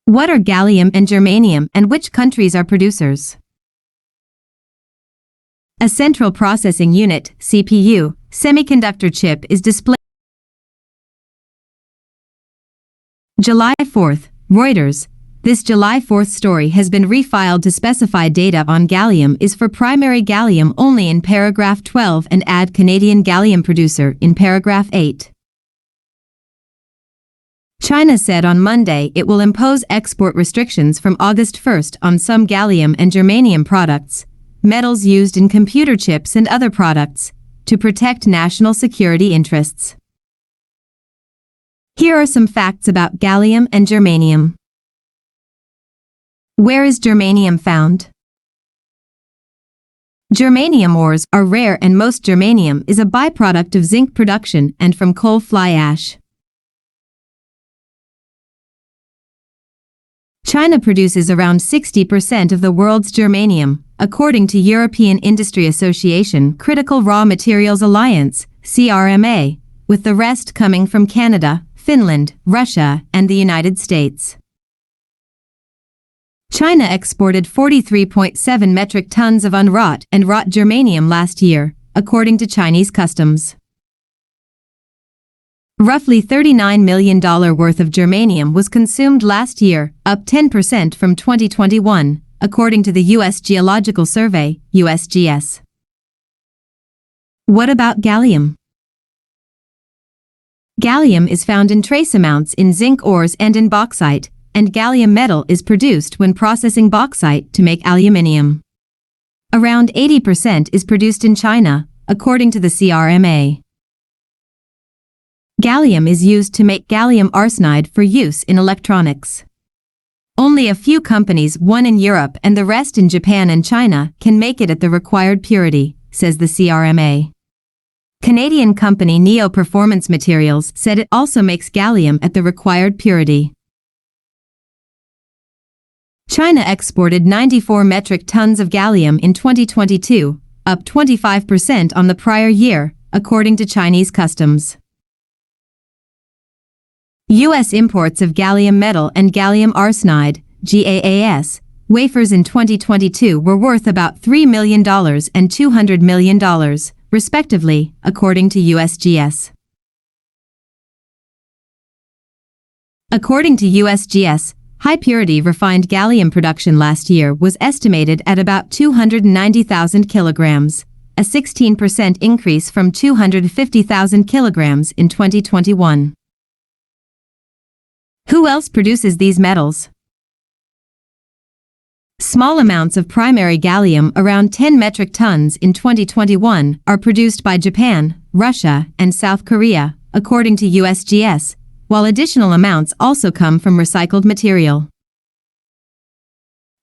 What are gallium and germanium and which countries are producers? A central processing unit, CPU, semiconductor chip is displayed. July 4th, Reuters. This July 4th story has been refiled to specify data on gallium is for primary gallium only in paragraph 12 and add Canadian gallium producer in paragraph 8. China said on Monday it will impose export restrictions from August 1st on some gallium and germanium products, metals used in computer chips and other products, to protect national security interests. Here are some facts about gallium and germanium. Where is germanium found? Germanium ores are rare and most germanium is a byproduct of zinc production and from coal fly ash. China produces around 60% of the world's germanium, according to European Industry Association Critical Raw Materials Alliance, CRMA, with the rest coming from Canada, Finland, Russia, and the United States. China exported 43.7 metric tons of unwrought and wrought germanium last year, according to Chinese customs. Roughly $39 million worth of germanium was consumed last year, up 10% from 2021, according to the U.S. Geological Survey, USGS. What about gallium? Gallium is found in trace amounts in zinc ores and in bauxite, and gallium metal is produced when processing bauxite to make aluminium. Around 80% is produced in China, according to the CRMA. Gallium is used to make gallium arsenide for use in electronics. Only a few companies, one in Europe and the rest in Japan and China, can make it at the required purity, says the CRMA. Canadian company Neo Performance Materials said it also makes gallium at the required purity. China exported 94 metric tons of gallium in 2022, up 25% on the prior year, according to Chinese customs. U.S. imports of gallium metal and gallium arsenide, GaAs, wafers in 2022 were worth about $3 million and $200 million, respectively, according to USGS. According to USGS, high-purity refined gallium production last year was estimated at about 290,000 kilograms, a 16% increase from 250,000 kilograms in 2021. Who else produces these metals? Small amounts of primary gallium, around 10 metric tons in 2021, are produced by Japan, Russia, and South Korea, according to USGS, while additional amounts also come from recycled material.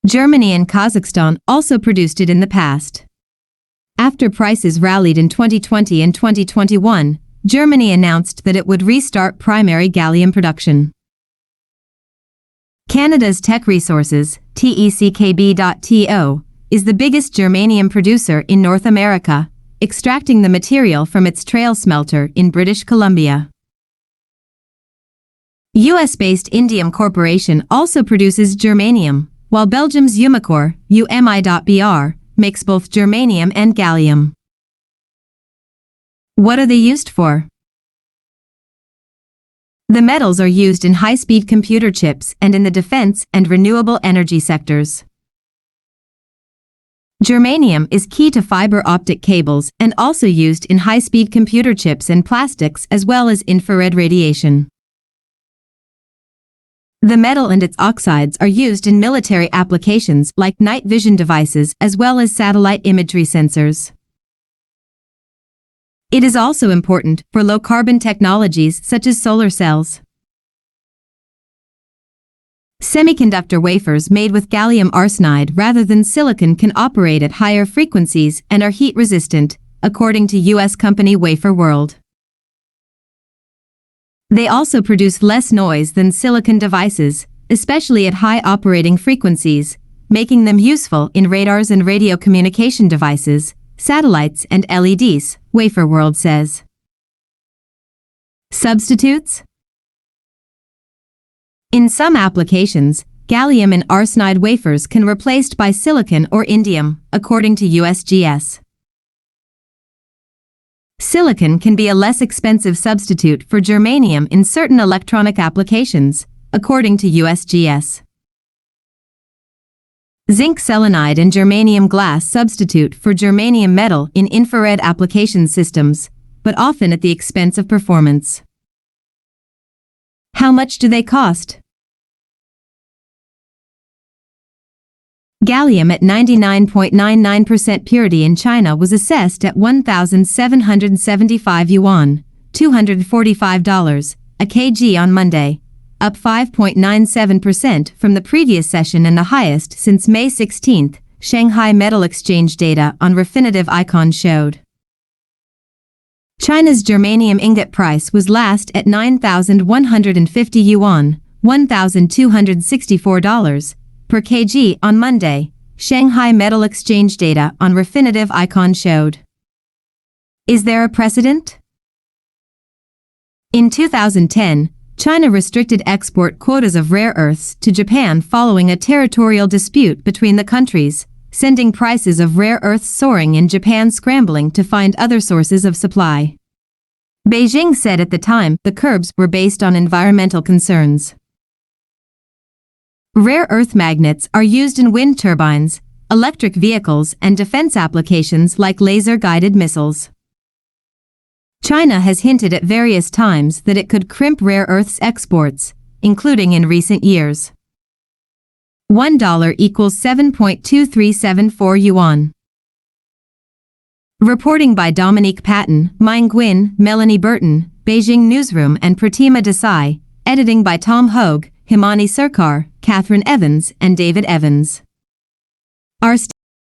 Germany and Kazakhstan also produced it in the past. After prices rallied in 2020 and 2021, Germany announced that it would restart primary gallium production. Canada's Tech Resources, TECKB.TO, is the biggest germanium producer in North America, extracting the material from its Trail smelter in British Columbia. US-based Indium Corporation also produces germanium, while Belgium's Umicore, UMI.BR, makes both germanium and gallium. What are they used for? The metals are used in high-speed computer chips and in the defense and renewable energy sectors. Germanium is key to fiber optic cables and also used in high-speed computer chips and plastics as well as infrared radiation. The metal and its oxides are used in military applications like night vision devices as well as satellite imagery sensors. It is also important for low-carbon technologies such as solar cells. Semiconductor wafers made with gallium arsenide rather than silicon can operate at higher frequencies and are heat-resistant, according to U.S. company Wafer World. They also produce less noise than silicon devices, especially at high operating frequencies, making them useful in radars and radio communication devices, satellites and LEDs, Wafer World says. Substitutes? In some applications, gallium and arsenide wafers can be replaced by silicon or indium, according to USGS. Silicon can be a less expensive substitute for germanium in certain electronic applications, according to USGS. Zinc selenide and germanium glass substitute for germanium metal in infrared application systems, but often at the expense of performance. How much do they cost? Gallium at 99.99% purity in China was assessed at 1,775 yuan, $245, a kg on Monday, up 5.97% from the previous session and the highest since May 16, Shanghai Metal Exchange data on Refinitiv Icon showed. China's germanium ingot price was last at 9,150 yuan, $1,264, per kg on Monday, Shanghai Metal Exchange data on Refinitiv Icon showed. Is there a precedent? In 2010, China restricted export quotas of rare earths to Japan following a territorial dispute between the countries, sending prices of rare earths soaring and Japan scrambling to find other sources of supply. Beijing said at the time the curbs were based on environmental concerns. Rare earth magnets are used in wind turbines, electric vehicles, and defense applications like laser-guided missiles. China has hinted at various times that it could crimp rare earths exports, including in recent years. $1 equals 7.2374 yuan. Reporting by Dominique Patton, Ming Nguyen, Melanie Burton, Beijing Newsroom, and Pratima Desai. Editing by Tom Hogue, Himani Sarkar, Catherine Evans, and David Evans. Our